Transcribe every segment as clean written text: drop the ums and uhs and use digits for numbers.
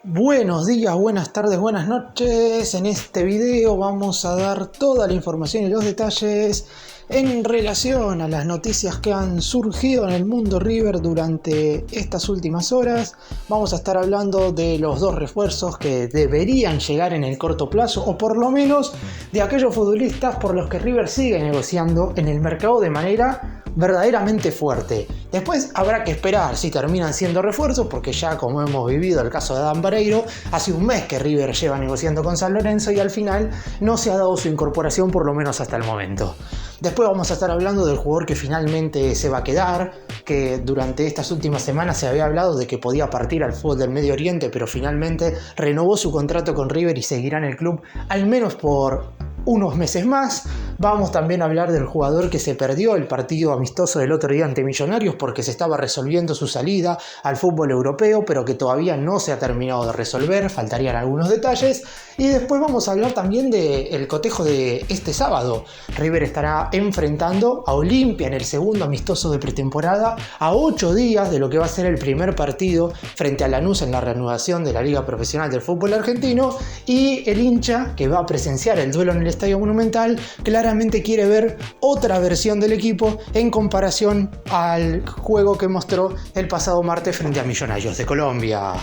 Buenos días, buenas tardes, buenas noches. En este video vamos a dar toda la información y los detalles en relación a las noticias que han surgido en el mundo River durante estas últimas horas. Vamos a estar hablando de los dos refuerzos que deberían llegar en el corto plazo, o por lo menos de aquellos futbolistas por los que River sigue negociando en el mercado de manera verdaderamente fuerte. Después habrá que esperar si terminan siendo refuerzos, porque ya como hemos vivido el caso de Adán Barreiro, hace un mes que River lleva negociando con San Lorenzo y al final no se ha dado su incorporación, por lo menos hasta el momento. Después vamos a estar hablando del jugador que finalmente se va a quedar, que durante estas últimas semanas se había hablado de que podía partir al fútbol del Medio Oriente, pero finalmente renovó su contrato con River y seguirá en el club al menos por unos meses más. Vamos también a hablar del jugador que se perdió el partido amistoso del otro día ante Millonarios porque se estaba resolviendo su salida al fútbol europeo, pero que todavía no se ha terminado de resolver, faltarían algunos detalles. Y después vamos a hablar también del cotejo de este sábado. River estará enfrentando a Olimpia en el segundo amistoso de pretemporada, a 8 días de lo que va a ser el primer partido frente a Lanús en la reanudación de la Liga Profesional del Fútbol Argentino, y el hincha que va a presenciar el duelo en el Estadio Monumental claramente quiere ver otra versión del equipo en comparación al juego que mostró el pasado martes frente a Millonarios de Colombia.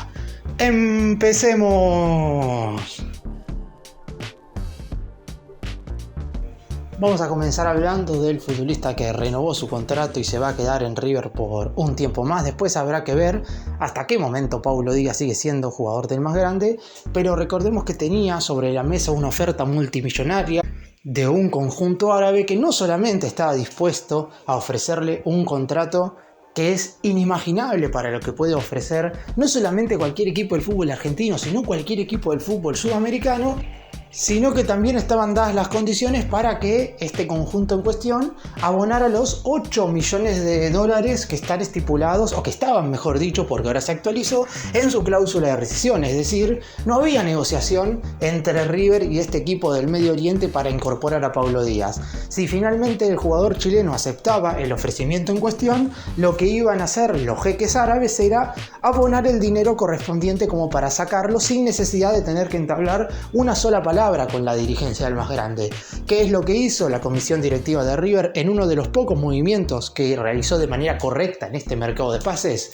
¡Empecemos! Vamos a comenzar hablando del futbolista que renovó su contrato y se va a quedar en River por un tiempo más. Después habrá que ver hasta qué momento Paulo Díaz sigue siendo jugador del más grande, pero recordemos que tenía sobre la mesa una oferta multimillonaria de un conjunto árabe que no solamente estaba dispuesto a ofrecerle un contrato que es inimaginable para lo que puede ofrecer no solamente cualquier equipo del fútbol argentino, sino cualquier equipo del fútbol sudamericano, sino que también estaban dadas las condiciones para que este conjunto en cuestión abonara los 8 millones de dólares que están estipulados, o que estaban, mejor dicho, porque ahora se actualizó, en su cláusula de rescisión. Es decir, no había negociación entre River y este equipo del Medio Oriente para incorporar a Paulo Díaz. Si finalmente el jugador chileno aceptaba el ofrecimiento en cuestión, lo que iban a hacer los jeques árabes era abonar el dinero correspondiente como para sacarlo sin necesidad de tener que entablar una sola palabra con la dirigencia del más grande. ¿Qué es lo que hizo la comisión directiva de River en uno de los pocos movimientos que realizó de manera correcta en este mercado de pases?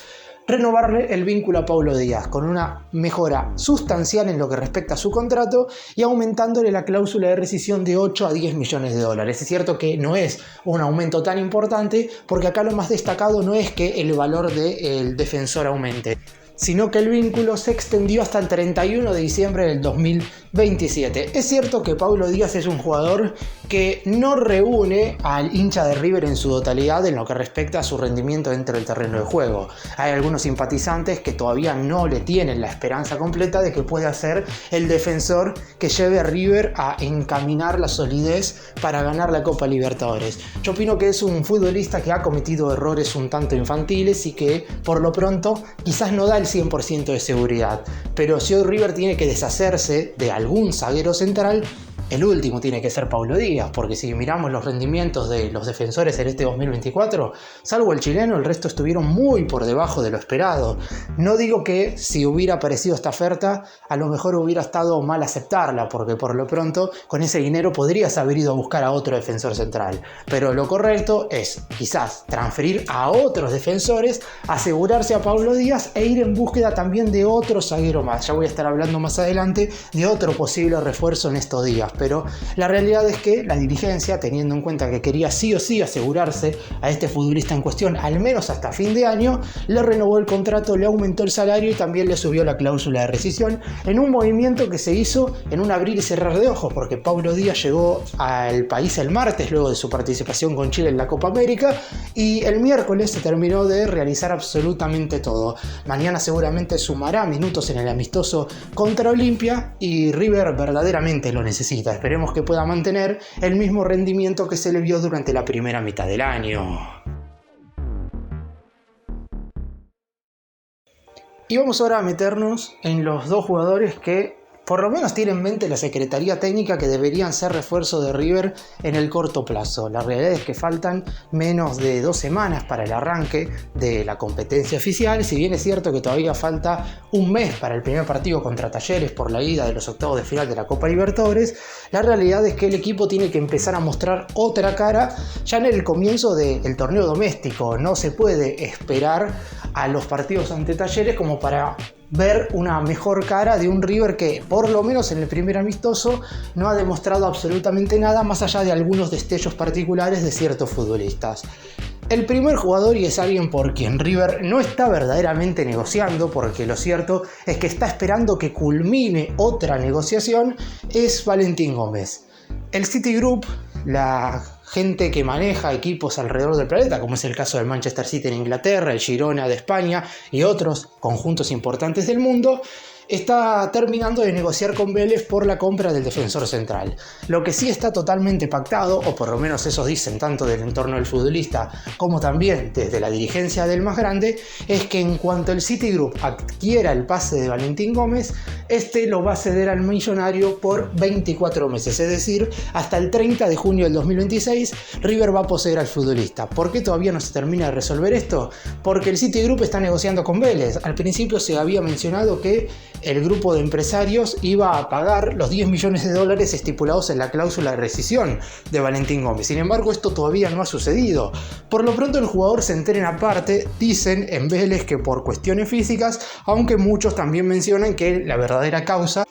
Renovarle el vínculo a Paulo Díaz con una mejora sustancial en lo que respecta a su contrato y aumentándole la cláusula de rescisión de 8 a 10 millones de dólares. Es cierto que no es un aumento tan importante, porque acá lo más destacado no es que el valor del defensor aumente, sino que el vínculo se extendió hasta el 31 de diciembre del 2027. Es cierto que Paulo Díaz es un jugador que no reúne al hincha de River en su totalidad en lo que respecta a su rendimiento dentro del terreno de juego. Hay algunos simpatizantes que todavía no le tienen la esperanza completa de que pueda ser el defensor que lleve a River a encaminar la solidez para ganar la Copa Libertadores. Yo opino que es un futbolista que ha cometido errores un tanto infantiles y que por lo pronto quizás no da el 100% de seguridad, pero si hoy River tiene que deshacerse de algún zaguero central, el último tiene que ser Paulo Díaz, porque si miramos los rendimientos de los defensores en este 2024, salvo el chileno, el resto estuvieron muy por debajo de lo esperado. No digo que si hubiera aparecido esta oferta, a lo mejor hubiera estado mal aceptarla, porque por lo pronto con ese dinero podrías haber ido a buscar a otro defensor central. Pero lo correcto es quizás transferir a otros defensores, asegurarse a Paulo Díaz e ir en búsqueda también de otro zaguero más. Ya voy a estar hablando más adelante de otro posible refuerzo en estos días. Pero la realidad es que la dirigencia, teniendo en cuenta que quería sí o sí asegurarse a este futbolista en cuestión al menos hasta fin de año, le renovó el contrato, le aumentó el salario y también le subió la cláusula de rescisión, en un movimiento que se hizo en un abrir y cerrar de ojos, porque Paulo Díaz llegó al país el martes luego de su participación con Chile en la Copa América, y el miércoles se terminó de realizar absolutamente todo. Mañana seguramente sumará minutos en el amistoso contra Olimpia y River verdaderamente lo necesita. Esperemos que pueda mantener el mismo rendimiento que se le vio durante la primera mitad del año. Y vamos ahora a meternos en los dos jugadores que por lo menos tiene en mente la Secretaría Técnica que deberían ser refuerzo de River en el corto plazo. La realidad es que faltan menos de 2 semanas para el arranque de la competencia oficial, si bien es cierto que todavía falta un mes para el primer partido contra Talleres por la ida de los octavos de final de la Copa Libertadores. La realidad es que el equipo tiene que empezar a mostrar otra cara ya en el comienzo del torneo doméstico. No se puede esperar a los partidos ante Talleres como para ver una mejor cara de un River que, por lo menos en el primer amistoso, no ha demostrado absolutamente nada más allá de algunos destellos particulares de ciertos futbolistas. El primer jugador, y es alguien por quien River no está verdaderamente negociando, porque lo cierto es que está esperando que culmine otra negociación, es Valentín Gómez. El Citigroup, la gente que maneja equipos alrededor del planeta, como es el caso del Manchester City en Inglaterra, el Girona de España y otros conjuntos importantes del mundo, está terminando de negociar con Vélez por la compra del defensor central. Lo que sí está totalmente pactado, o por lo menos eso dicen tanto del entorno del futbolista como también desde la dirigencia del más grande, es que en cuanto el Citigroup adquiera el pase de Valentín Gómez, este lo va a ceder al millonario por 24 meses, es decir, hasta el 30 de junio del 2026 River va a poseer al futbolista. ¿Por qué todavía no se termina de resolver esto? Porque el Citigroup está negociando con Vélez. Al principio se había mencionado que el grupo de empresarios iba a pagar los 10 millones de dólares estipulados en la cláusula de rescisión de Valentín Gómez. Sin embargo, esto todavía no ha sucedido. Por lo pronto el jugador se entera aparte, dicen en Vélez que por cuestiones físicas, aunque muchos también mencionan que la verdadera causa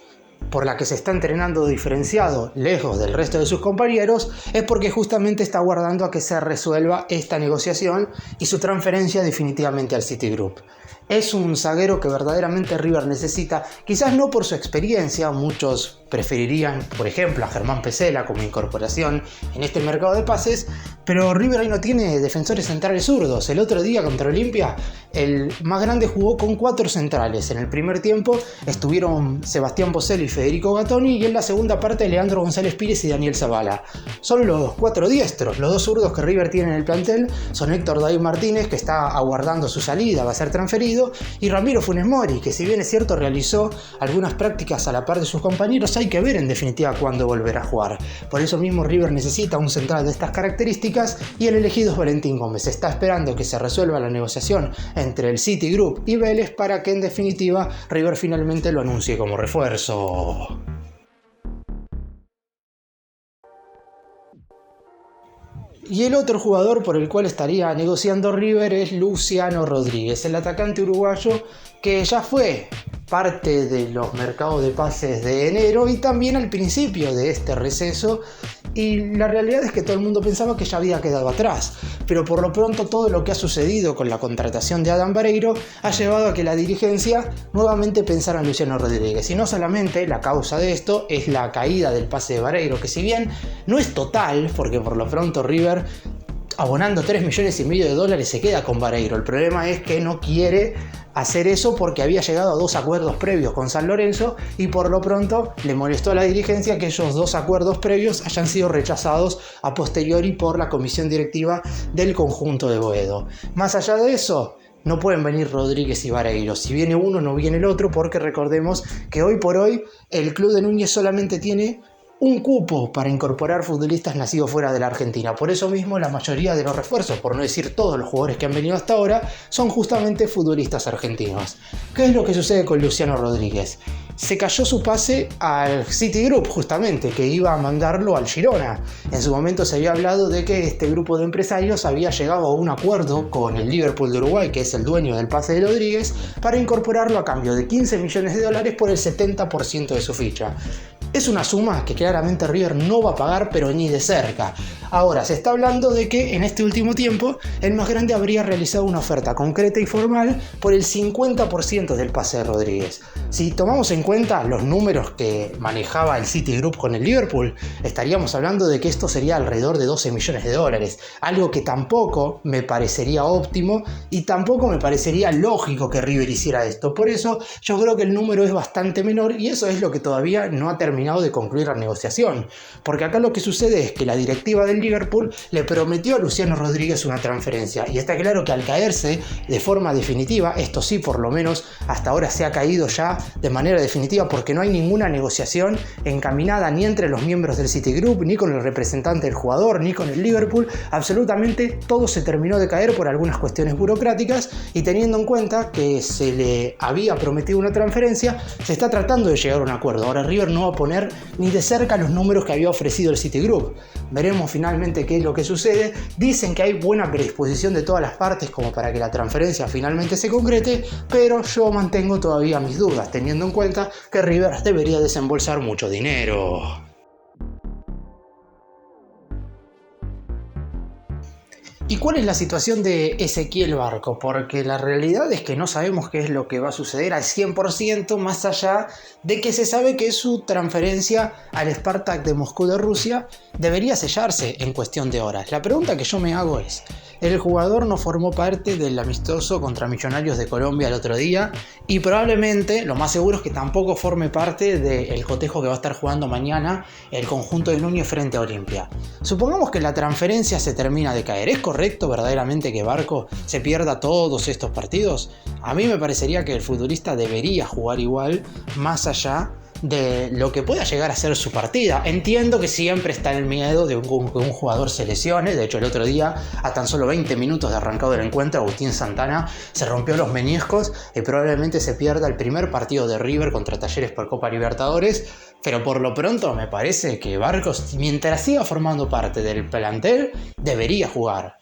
por la que se está entrenando diferenciado lejos del resto de sus compañeros es porque justamente está aguardando a que se resuelva esta negociación y su transferencia definitivamente al Citigroup. Es un zaguero que verdaderamente River necesita, quizás no por su experiencia, muchos preferirían, por ejemplo, a Germán Pesela como incorporación en este mercado de pases, pero River hoy no tiene defensores centrales zurdos. El otro día contra Olimpia, el más grande jugó con 4 centrales. En el primer tiempo estuvieron Sebastián Boselli y Federico Gattoni, y en la segunda parte Leandro González Pires y Daniel Zavala. Son los 4 diestros. Los 2 zurdos que River tiene en el plantel son Héctor David Martínez, que está aguardando su salida, va a ser transferido, y Ramiro Funes Mori, que si bien es cierto realizó algunas prácticas a la par de sus compañeros, hay que ver en definitiva cuándo volverá a jugar. Por eso mismo River necesita un central de estas características y el elegido es Valentín Gómez. Está esperando que se resuelva la negociación entre el Citigroup y Vélez para que en definitiva River finalmente lo anuncie como refuerzo. Y el otro jugador por el cual estaría negociando River es Luciano Rodríguez, el atacante uruguayo que ya fue parte de los mercados de pases de enero y también al principio de este receso, y la realidad es que todo el mundo pensaba que ya había quedado atrás, pero por lo pronto todo lo que ha sucedido con la contratación de Adam Vareiro ha llevado a que la dirigencia nuevamente pensara en Luciano Rodríguez, y no solamente la causa de esto es la caída del pase de Vareiro, que si bien no es total, porque por lo pronto River abonando 3 millones y medio de dólares se queda con Vareiro. El problema es que no quiere hacer eso porque había llegado a 2 acuerdos previos con San Lorenzo y por lo pronto le molestó a la dirigencia que esos 2 acuerdos previos hayan sido rechazados a posteriori por la comisión directiva del conjunto de Boedo. Más allá de eso, no pueden venir Rodríguez y Vareiro. Si viene uno, no viene el otro, porque recordemos que hoy por hoy el club de Núñez solamente tiene un cupo para incorporar futbolistas nacidos fuera de la Argentina. Por eso mismo la mayoría de los refuerzos, por no decir todos los jugadores que han venido hasta ahora, son justamente futbolistas argentinos. ¿Qué es lo que sucede con Luciano Rodríguez? Se cayó su pase al Citigroup, justamente, que iba a mandarlo al Girona. En su momento se había hablado de que este grupo de empresarios había llegado a un acuerdo con el Liverpool de Uruguay, que es el dueño del pase de Rodríguez, para incorporarlo a cambio de 15 millones de dólares por el 70% de su ficha. Es una suma que claramente River no va a pagar, pero ni de cerca. Ahora, se está hablando de que en este último tiempo el más grande habría realizado una oferta concreta y formal por el 50% del pase de Rodríguez. Si tomamos en cuenta los números que manejaba el Citigroup con el Liverpool, estaríamos hablando de que esto sería alrededor de 12 millones de dólares, algo que tampoco me parecería óptimo y tampoco me parecería lógico que River hiciera esto. Por eso yo creo que el número es bastante menor y eso es lo que todavía no ha terminado terminado de concluir la negociación. Porque acá lo que sucede es que la directiva del Liverpool le prometió a Luciano Rodríguez una transferencia. Y está claro que al caerse de forma definitiva, esto sí por lo menos hasta ahora se ha caído ya de manera definitiva porque no hay ninguna negociación encaminada ni entre los miembros del Citigroup, ni con el representante del jugador, ni con el Liverpool. Absolutamente todo se terminó de caer por algunas cuestiones burocráticas y teniendo en cuenta que se le había prometido una transferencia, se está tratando de llegar a un acuerdo. Ahora River no va a poner ni de cerca los números que había ofrecido el Citigroup. Veremos finalmente qué es lo que sucede. Dicen que hay buena predisposición de todas las partes como para que la transferencia finalmente se concrete, pero yo mantengo todavía mis dudas, teniendo en cuenta que River debería desembolsar mucho dinero. ¿Y cuál es la situación de Ezequiel Barco? Porque la realidad es que no sabemos qué es lo que va a suceder al 100%, más allá de que se sabe que su transferencia al Spartak de Moscú de Rusia debería sellarse en cuestión de horas. La pregunta que yo me hago es, el jugador no formó parte del amistoso contra Millonarios de Colombia el otro día y probablemente, lo más seguro es que tampoco forme parte del cotejo que va a estar jugando mañana el conjunto de Núñez frente a Olimpia. Supongamos que la transferencia se termina de caer. ¿Es correcto verdaderamente que Barco se pierda todos estos partidos? A mí me parecería que el futbolista debería jugar igual, más allá de lo que pueda llegar a ser su partida. Entiendo que siempre está el miedo de que un jugador se lesione. De hecho, el otro día, a tan solo 20 minutos de arrancado del encuentro, Agustín Santana se rompió los meniscos y probablemente se pierda el primer partido de River contra Talleres por Copa Libertadores. Pero por lo pronto me parece que Barcos, mientras siga formando parte del plantel, debería jugar.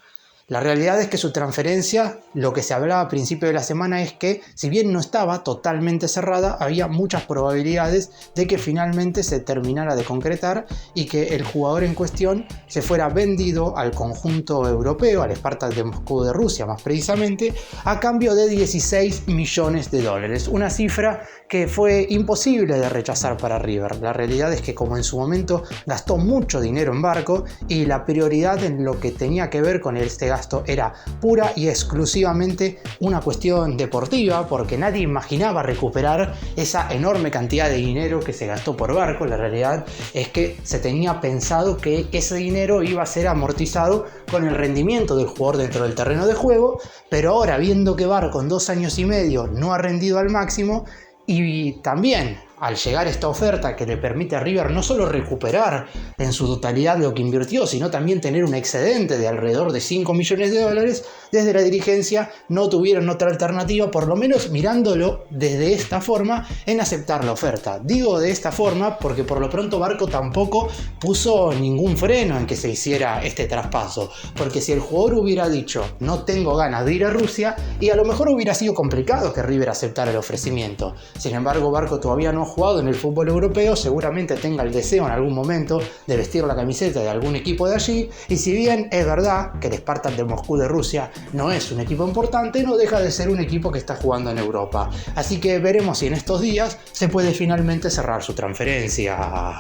La realidad es que su transferencia, lo que se hablaba a principio de la semana es que, si bien no estaba totalmente cerrada, había muchas probabilidades de que finalmente se terminara de concretar y que el jugador en cuestión se fuera vendido al conjunto europeo, al Spartak de Moscú de Rusia más precisamente, a cambio de 16 millones de dólares. Una cifra que fue imposible de rechazar para River. La realidad es que como en su momento gastó mucho dinero en Barco y la prioridad en lo que tenía que ver con este gasto era pura y exclusivamente una cuestión deportiva, porque nadie imaginaba recuperar esa enorme cantidad de dinero que se gastó por Barco. La realidad es que se tenía pensado que ese dinero iba a ser amortizado con el rendimiento del jugador dentro del terreno de juego, pero ahora viendo que Barco en 2 años y medio no ha rendido al máximo, y también al llegar esta oferta que le permite a River no solo recuperar en su totalidad lo que invirtió, sino también tener un excedente de alrededor de 5 millones de dólares, desde la dirigencia no tuvieron otra alternativa, por lo menos mirándolo desde esta forma, en aceptar la oferta. Digo de esta forma porque por lo pronto Barco tampoco puso ningún freno en que se hiciera este traspaso, porque si el jugador hubiera dicho no tengo ganas de ir a Rusia, y a lo mejor hubiera sido complicado que River aceptara el ofrecimiento. Sin embargo, Barco todavía no ha jugado en el fútbol europeo, seguramente tenga el deseo en algún momento de vestir la camiseta de algún equipo de allí, y si bien es verdad que el Spartak de Moscú de Rusia no es un equipo importante, no deja de ser un equipo que está jugando en Europa. Así que veremos si en estos días se puede finalmente cerrar su transferencia.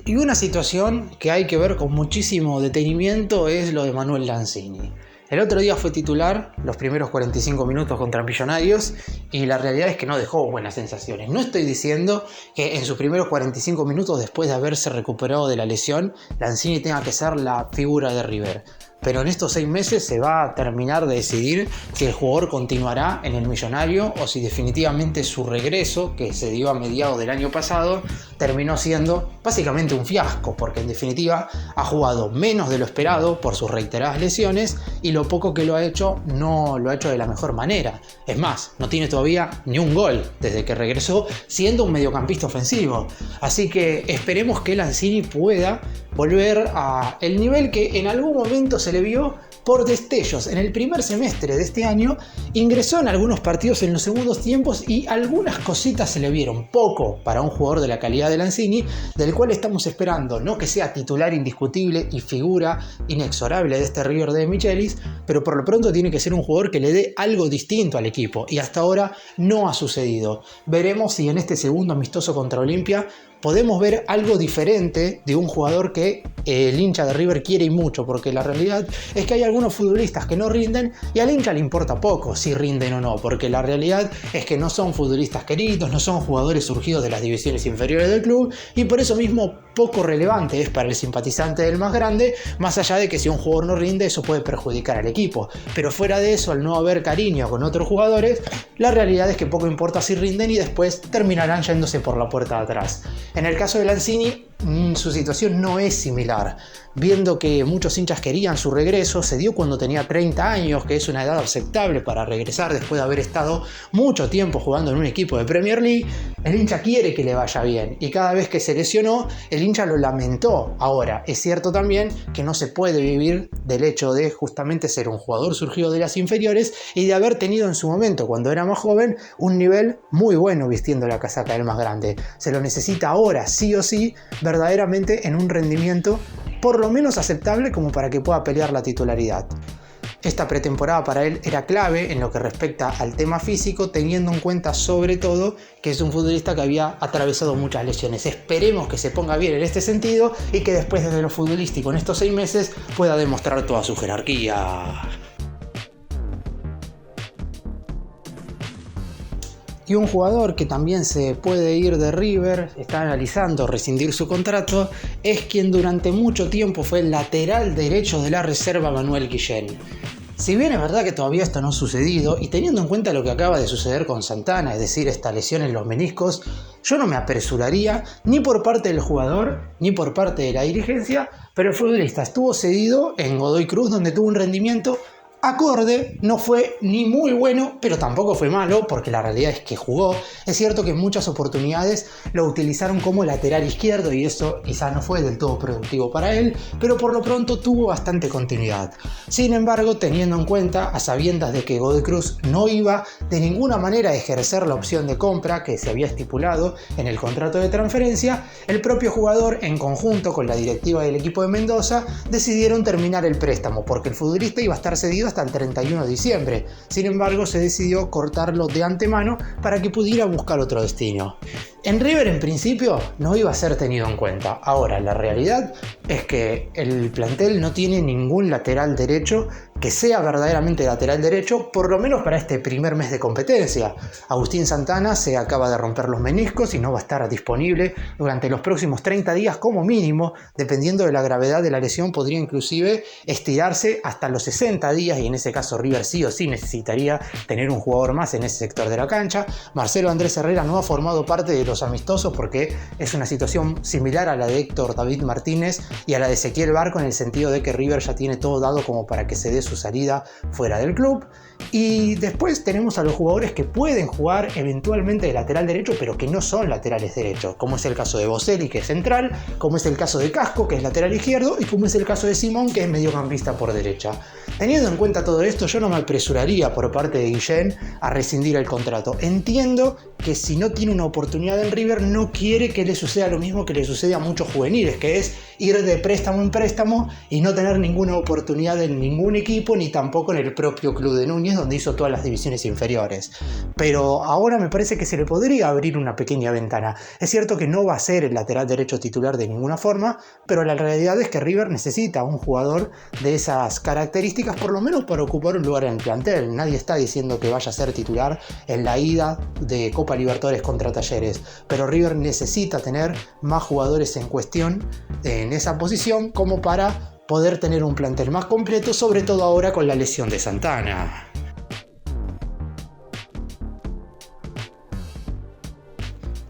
Y una situación que hay que ver con muchísimo detenimiento es lo de Manuel Lanzini. El otro día fue titular los primeros 45 minutos contra Millonarios y la realidad es que no dejó buenas sensaciones. No estoy diciendo que en sus primeros 45 minutos después de haberse recuperado de la lesión, Lanzini tenga que ser la figura de River. Pero en estos 6 meses se va a terminar de decidir si el jugador continuará en el Millonario o si definitivamente su regreso, que se dio a mediados del año pasado, terminó siendo básicamente un fiasco, porque en definitiva ha jugado menos de lo esperado por sus reiteradas lesiones y lo poco que lo ha hecho no lo ha hecho de la mejor manera. Es más, no tiene todavía ni un gol desde que regresó siendo un mediocampista ofensivo. Así que esperemos que Lanzini pueda volver a el nivel que en algún momento se le vio por destellos. En el primer semestre de este año ingresó en algunos partidos en los segundos tiempos y algunas cositas se le vieron. Poco para un jugador de la calidad de Lanzini, del cual estamos esperando no que sea titular indiscutible y figura inexorable de este River de Michelis, pero por lo pronto tiene que ser un jugador que le dé algo distinto al equipo y hasta ahora no ha sucedido. Veremos si en este segundo amistoso contra Olimpia podemos ver algo diferente de un jugador que el hincha de River quiere y mucho, porque la realidad es que hay algunos futbolistas que no rinden y al hincha le importa poco si rinden o no, porque la realidad es que no son futbolistas queridos, no son jugadores surgidos de las divisiones inferiores del club y por eso mismo poco relevante es para el simpatizante del más grande, más allá de que si un jugador no rinde eso puede perjudicar al equipo. Pero fuera de eso, al no haber cariño con otros jugadores, la realidad es que poco importa si rinden y después terminarán yéndose por la puerta de atrás. En el caso de Lanzini, su situación no es similar. Viendo que muchos hinchas querían su regreso, se dio cuando tenía 30 años, que es una edad aceptable para regresar después de haber estado mucho tiempo jugando en un equipo de Premier League. El hincha quiere que le vaya bien y cada vez que se lesionó, el hincha lo lamentó. Ahora, es cierto también que no se puede vivir del hecho de justamente ser un jugador surgido de las inferiores y de haber tenido en su momento, cuando era más joven, un nivel muy bueno vistiendo la casaca del más grande. Se lo necesita ahora, sí o sí, verdaderamente en un rendimiento por lo menos aceptable como para que pueda pelear la titularidad. Esta pretemporada para él era clave en lo que respecta al tema físico, teniendo en cuenta sobre todo que es un futbolista que había atravesado muchas lesiones. Esperemos que se ponga bien en este sentido y que después desde lo futbolístico en estos 6 meses pueda demostrar toda su jerarquía. Y un jugador que también se puede ir de River, está analizando rescindir su contrato, es quien durante mucho tiempo fue el lateral derecho de la reserva, Manuel Guillén. Si bien es verdad que todavía esto no ha sucedido, y teniendo en cuenta lo que acaba de suceder con Santana, es decir, esta lesión en los meniscos, yo no me apresuraría ni por parte del jugador ni por parte de la dirigencia, pero el futbolista estuvo cedido en Godoy Cruz, donde tuvo un rendimiento acorde, no fue ni muy bueno, pero tampoco fue malo, porque la realidad es que jugó. Es cierto que en muchas oportunidades lo utilizaron como lateral izquierdo y eso quizá no fue del todo productivo para él, pero por lo pronto tuvo bastante continuidad. Sin embargo, teniendo en cuenta, a sabiendas de que Godoy Cruz no iba de ninguna manera a ejercer la opción de compra que se había estipulado en el contrato de transferencia, el propio jugador, en conjunto con la directiva del equipo de Mendoza, decidieron terminar el préstamo, porque el futbolista iba a estar cedido hasta el 31 de diciembre. Sin embargo, se decidió cortarlo de antemano para que pudiera buscar otro destino. En River, en principio, no iba a ser tenido en cuenta. Ahora, la realidad es que el plantel no tiene ningún lateral derecho que sea verdaderamente lateral derecho, por lo menos para este primer mes de competencia. Agustín Santana se acaba de romper los meniscos y no va a estar disponible durante los próximos 30 días como mínimo. Dependiendo de la gravedad de la lesión, podría inclusive estirarse hasta los 60 días y en ese caso River sí o sí necesitaría tener un jugador más en ese sector de la cancha. Marcelo Andrés Herrera no ha formado parte de los amistosos porque es una situación similar a la de Héctor David Martínez y a la de Ezequiel Barco, en el sentido de que River ya tiene todo dado como para que se dé su salida fuera del club. Y después tenemos a los jugadores que pueden jugar eventualmente de lateral derecho, pero que no son laterales derechos, como es el caso de Boselli, que es central, como es el caso de Casco, que es lateral izquierdo, y como es el caso de Simón, que es mediocampista por derecha. Teniendo en cuenta todo esto, yo no me apresuraría por parte de Guillén a rescindir el contrato. Entiendo que si no tiene una oportunidad en River, no quiere que le suceda lo mismo que le sucede a muchos juveniles, que es ir de préstamo en préstamo y no tener ninguna oportunidad en ningún equipo, ni tampoco en el propio club de Núñez, donde hizo todas las divisiones inferiores. Pero ahora me parece que se le podría abrir una pequeña ventana. Es cierto que no va a ser el lateral derecho titular de ninguna forma, pero la realidad es que River necesita un jugador de esas características, por lo menos para ocupar un lugar en el plantel. Nadie está diciendo que vaya a ser titular en la ida de Copa Libertadores contra Talleres, pero River necesita tener más jugadores en cuestión en esa posición como para poder tener un plantel más completo, sobre todo ahora con la lesión de Santana.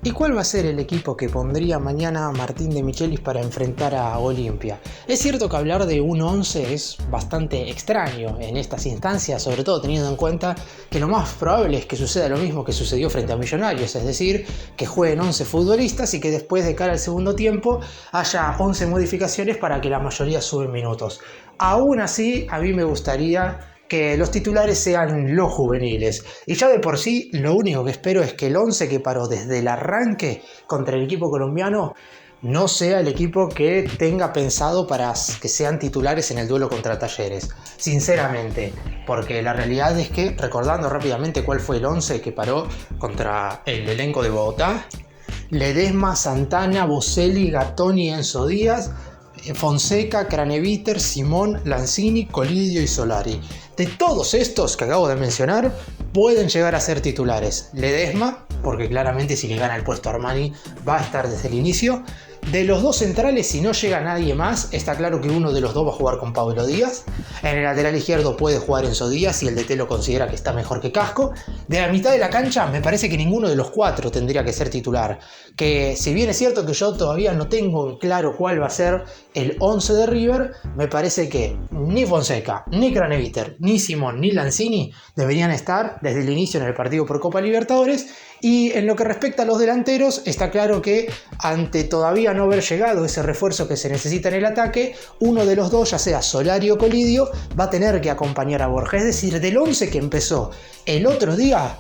¿Y cuál va a ser el equipo que pondría mañana Martín de Michelis para enfrentar a Olimpia? Es cierto que hablar de un 11 es bastante extraño en estas instancias, sobre todo teniendo en cuenta que lo más probable es que suceda lo mismo que sucedió frente a Millonarios, es decir, que jueguen 11 futbolistas y que después de cara al segundo tiempo haya 11 modificaciones para que la mayoría suben minutos. Aún así, a mí me gustaría que los titulares sean los juveniles. Y ya de por sí, lo único que espero es que el 11 que paró desde el arranque contra el equipo colombiano no sea el equipo que tenga pensado para que sean titulares en el duelo contra Talleres. Sinceramente, porque la realidad es que, recordando rápidamente cuál fue el 11 que paró contra el elenco de Bogotá: Ledesma, Santana, Boselli, Gatoni y Enzo Díaz, Fonseca, Craneviter, Simón, Lanzini, Colidio y Solari. De todos estos que acabo de mencionar, pueden llegar a ser titulares. Ledesma, porque claramente si le gana el puesto a Armani va a estar desde el inicio. De los dos centrales, si no llega nadie más, está claro que uno de los dos va a jugar con Pablo Díaz. En el lateral izquierdo puede jugar Enzo Díaz si el DT lo considera que está mejor que Casco. De la mitad de la cancha me parece que ninguno de los cuatro tendría que ser titular. Que si bien es cierto que yo todavía no tengo claro cuál va a ser el 11 de River, me parece que ni Fonseca, ni Craneviter, ni Simón, ni Lanzini deberían estar desde el inicio en el partido por Copa Libertadores. Y en lo que respecta a los delanteros, está claro que ante todavía no haber llegado ese refuerzo que se necesita en el ataque, uno de los dos, ya sea Solari o Colidio, va a tener que acompañar a Borja. Es decir, del 11 que empezó el otro día,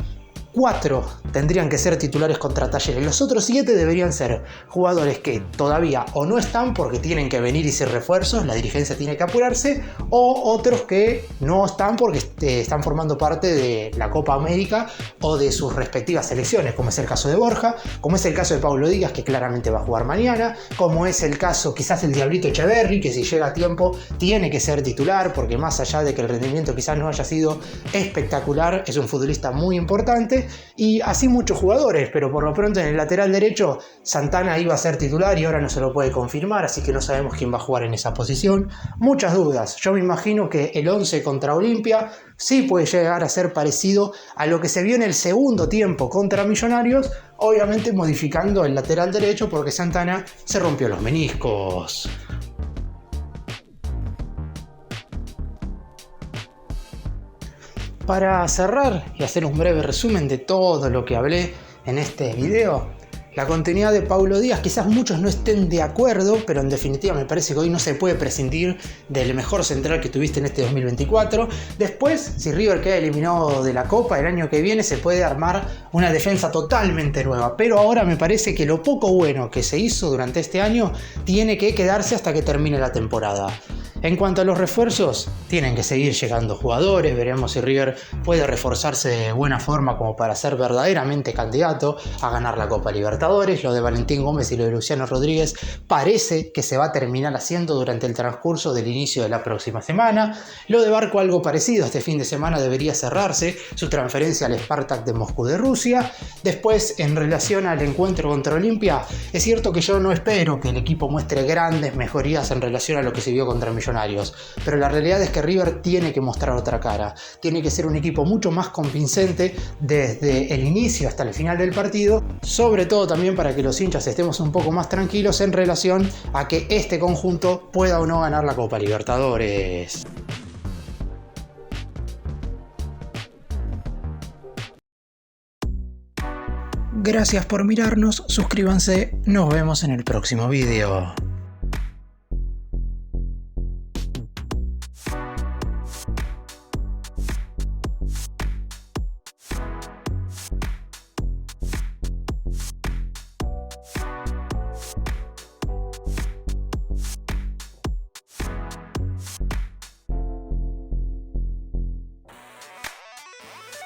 4 tendrían que ser titulares contra Talleres. Los otros 7 deberían ser jugadores que todavía o no están porque tienen que venir y ser refuerzos, la dirigencia tiene que apurarse, o otros que no están porque están formando parte de la Copa América o de sus respectivas selecciones, como es el caso de Borja, como es el caso de Pablo Díaz, que claramente va a jugar mañana, como es el caso quizás del Diablito Echeverri, que si llega a tiempo tiene que ser titular, porque más allá de que el rendimiento quizás no haya sido espectacular, es un futbolista muy importante. Y así muchos jugadores, pero por lo pronto en el lateral derecho Santana iba a ser titular y ahora no se lo puede confirmar, así que no sabemos quién va a jugar en esa posición. Muchas dudas. Yo me imagino que el 11 contra Olimpia sí puede llegar a ser parecido a lo que se vio en el segundo tiempo contra Millonarios, obviamente modificando el lateral derecho porque Santana se rompió los meniscos. Para cerrar y hacer un breve resumen de todo lo que hablé en este video, la continuidad de Pablo Díaz, quizás muchos no estén de acuerdo, pero en definitiva me parece que hoy no se puede prescindir del mejor central que tuviste en este 2024. Después, si River queda eliminado de la Copa el año que viene, se puede armar una defensa totalmente nueva, pero ahora me parece que lo poco bueno que se hizo durante este año tiene que quedarse hasta que termine la temporada. En cuanto a los refuerzos, tienen que seguir llegando jugadores, veremos si River puede reforzarse de buena forma como para ser verdaderamente candidato a ganar la Copa Libertadores. Lo de Valentín Gómez y lo de Luciano Rodríguez parece que se va a terminar haciendo durante el transcurso del inicio de la próxima semana. Lo de Barco algo parecido, este fin de semana debería cerrarse su transferencia al Spartak de Moscú de Rusia. Después, en relación al encuentro contra Olimpia, es cierto que yo no espero que el equipo muestre grandes mejorías en relación a lo que se vio contra Millonarios. Pero la realidad es que River tiene que mostrar otra cara, tiene que ser un equipo mucho más convincente desde el inicio hasta el final del partido, sobre todo también para que los hinchas estemos un poco más tranquilos en relación a que este conjunto pueda o no ganar la Copa Libertadores. Gracias por mirarnos, suscríbanse, nos vemos en el próximo video.